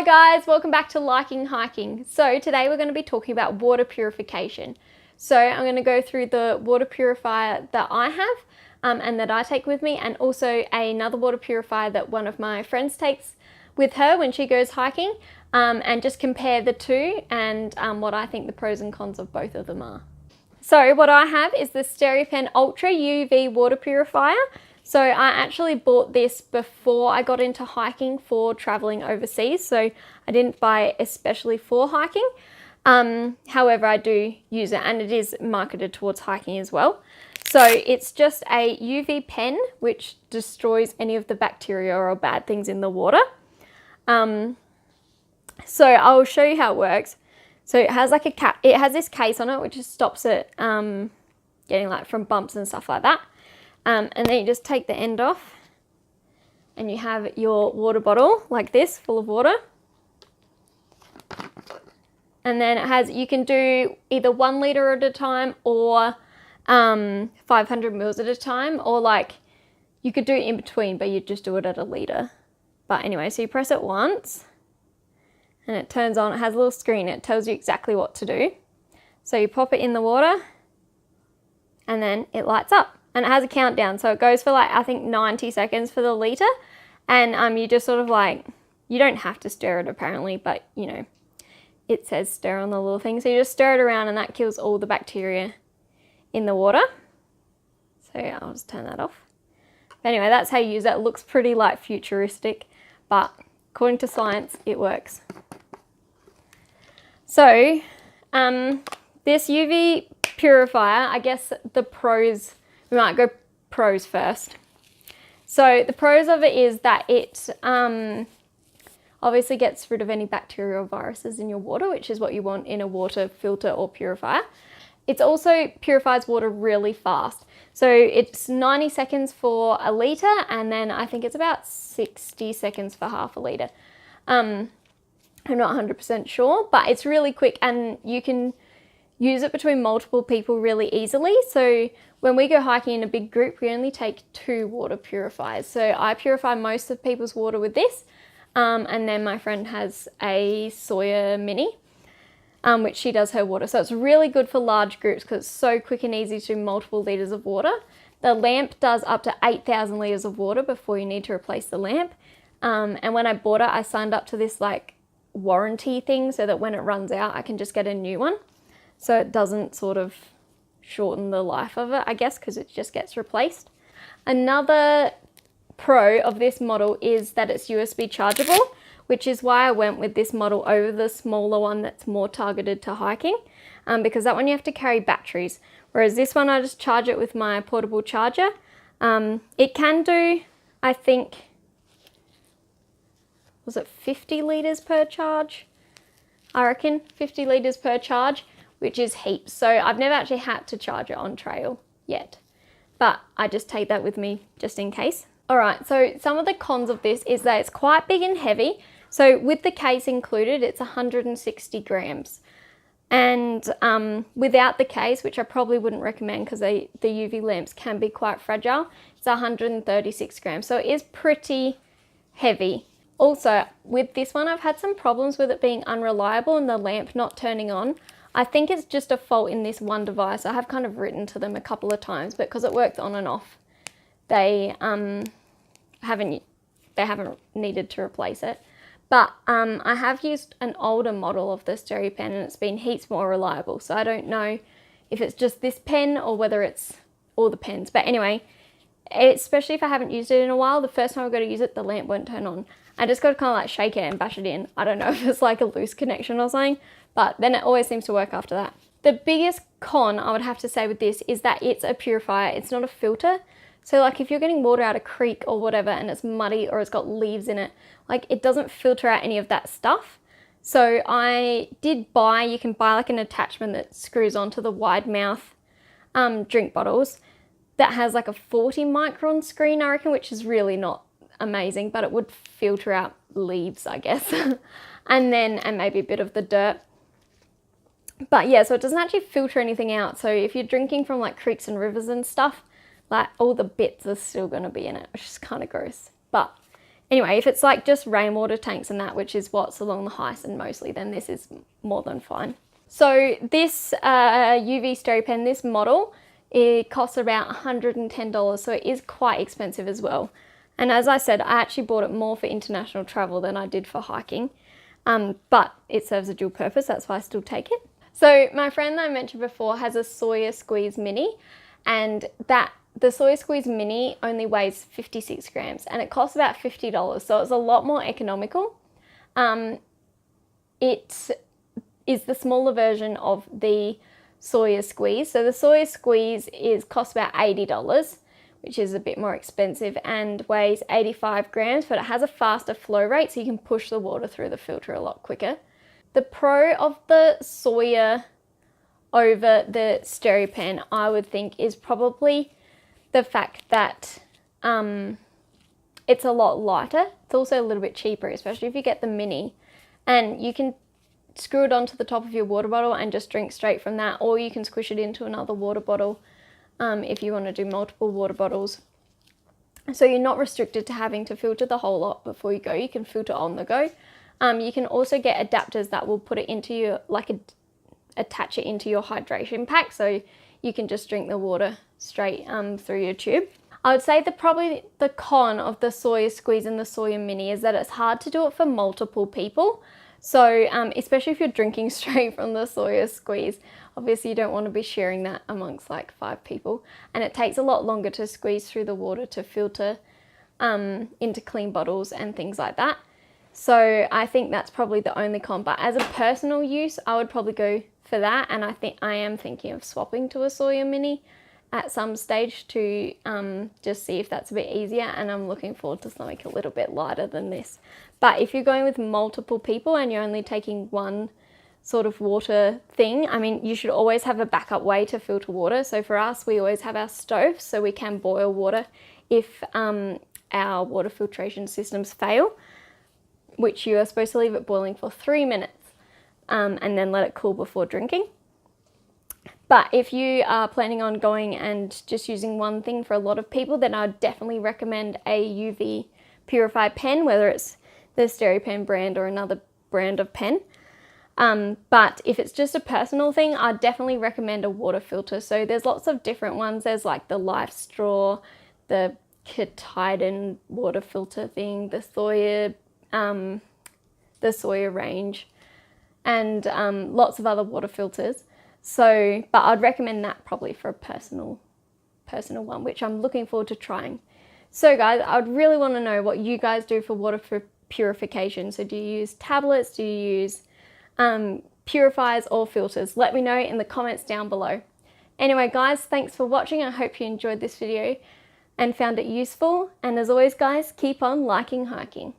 Hi guys, welcome back to Liking Hiking. So today we're going to be talking about water purification. So I'm going to go through the water purifier that I have and that I take with me, and also another water purifier that one of my friends takes with her when she goes hiking, and just compare the two and what I think the pros and cons of both of them are. So what I have is the SteriPen Ultra UV water purifier. So I actually bought this before I got into hiking for traveling overseas. So I didn't buy it especially for hiking. However, I do use it, and it is marketed towards hiking as well. So it's just a UV pen which destroys any of the bacteria or bad things in the water. So I'll show you how it works. So it has like it has this case on it which just stops it getting like from bumps and stuff like that. And then you just take the end off and you have your water bottle like this, full of water. And then it has, you can do either 1 litre at a time or 500 mils at a time, or like you could do it in between, but you just do it at a litre. But anyway, so you press it once and it turns on. It has a little screen. It tells you exactly what to do. So you pop it in the water and then it lights up. And it has a countdown, so it goes for like, I think 90 seconds for the litre. And you just sort of like, you don't have to stir it apparently, but you know, it says stir on the little thing. So you just stir it around and that kills all the bacteria in the water. So yeah, I'll just turn that off. But anyway, that's how you use it. It looks pretty like futuristic, but according to science, it works. So this UV purifier, I guess the pros, we might go pros first. So the pros of it is that it obviously gets rid of any bacterial viruses in your water, which is what you want in a water filter or purifier. It also purifies water really fast. So it's 90 seconds for a litre, and then I think it's about 60 seconds for half a litre. I'm not 100% sure, but it's really quick and you can use it between multiple people really easily. So when we go hiking in a big group, we only take 2 water purifiers. So I purify most of people's water with this, and then my friend has a Sawyer Mini, which she does her water. So it's really good for large groups because it's so quick and easy to do multiple litres of water. The lamp does up to 8,000 litres of water before you need to replace the lamp. And when I bought it, I signed up to this like warranty thing so that when it runs out, I can just get a new one. So it doesn't sort of shorten the life of it, I guess, because it just gets replaced. Another pro of this model is that it's USB chargeable, which is why I went with this model over the smaller one that's more targeted to hiking, because that one you have to carry batteries, whereas this one I just charge it with my portable charger. It can do, I think, was it 50 litres per charge? I reckon 50 litres per charge, which is heaps. So I've never actually had to charge it on trail yet, but I just take that with me just in case. All right, so some of the cons of this is that it's quite big and heavy. So with the case included, it's 160 grams. And without the case, which I probably wouldn't recommend because the UV lamps can be quite fragile, it's 136 grams. So it is pretty heavy. Also, with this one, I've had some problems with it being unreliable and the lamp not turning on. I think it's just a fault in this one device. I have kind of written to them a couple of times, but because it works on and off, they haven't needed to replace it. But I have used an older model of the SteriPen and it's been heaps more reliable. So I don't know if it's just this pen or whether it's all the pens. But anyway, especially if I haven't used it in a while, the first time I go to use it, the lamp won't turn on. I just got to kind of like shake it and bash it in. I don't know if it's like a loose connection or something, but then it always seems to work after that. The biggest con I would have to say with this is that it's a purifier, it's not a filter. So like if you're getting water out of a creek or whatever and it's muddy or it's got leaves in it, like it doesn't filter out any of that stuff. So I did buy, you can buy like an attachment that screws onto the wide mouth drink bottles that has like a 40 micron screen, I reckon, which is really not amazing, but it would filter out leaves, I guess. and maybe a bit of the dirt. But yeah, so it doesn't actually filter anything out. So if you're drinking from like creeks and rivers and stuff, like all the bits are still going to be in it, which is kind of gross. But Anyway, if it's like just rainwater tanks and that, which is what's along the Hyson mostly, then this is more than fine. So this UV stereo pen, this model, it costs about $110, so it is quite expensive as well. And as I said, I actually bought it more for international travel than I did for hiking, but it serves a dual purpose, that's why I still take it. So my friend that I mentioned before has a Sawyer Squeeze Mini, and the Sawyer Squeeze Mini only weighs 56 grams and it costs about $50, so it's a lot more economical. It is the smaller version of the Sawyer Squeeze. So the Sawyer Squeeze costs about $80, which is a bit more expensive, and weighs 85 grams, but it has a faster flow rate, so you can push the water through the filter a lot quicker. The pro of the Sawyer over the stereo pen, I would think, is probably the fact that it's a lot lighter. It's also a little bit cheaper, especially if you get the mini, and you can screw it onto the top of your water bottle and just drink straight from that, or you can squish it into another water bottle if you want to do multiple water bottles. So you're not restricted to having to filter the whole lot before you go. You can filter on the go. You can also get adapters that will put it into your, attach it into your hydration pack, so you can just drink the water straight through your tube. I would say that probably the con of the Sawyer Squeeze and the Sawyer Mini is that it's hard to do it for multiple people. So especially if you're drinking straight from the Sawyer Squeeze, obviously you don't want to be sharing that amongst like 5 people. And it takes a lot longer to squeeze through the water to filter into clean bottles and things like that. So I think that's probably the only con. But as a personal use, I would probably go for that. And I am thinking of swapping to a Sawyer Mini at some stage to just see if that's a bit easier, and I'm looking forward to something a little bit lighter than this. But if you're going with multiple people and you're only taking one sort of water thing, I mean, you should always have a backup way to filter water. So for us, we always have our stove, so we can boil water if our water filtration systems fail, which you are supposed to leave it boiling for 3 minutes and then let it cool before drinking. But if you are planning on going and just using one thing for a lot of people, then I would definitely recommend a UV Purifier pen, whether it's the stereo pen brand or another brand of pen. But if it's just a personal thing, I'd definitely recommend a water filter. So there's lots of different ones. There's like the Life Straw, the Titan water filter thing, the Sawyer range, and lots of other water filters. So, but I'd recommend that probably for a personal one, which I'm looking forward to trying. So guys, I'd really want to know what you guys do for water purification. So do you use tablets? Do you use purifiers or filters? Let me know in the comments down below. Anyway guys, thanks for watching. I hope you enjoyed this video and found it useful. And as always guys, keep on liking hiking.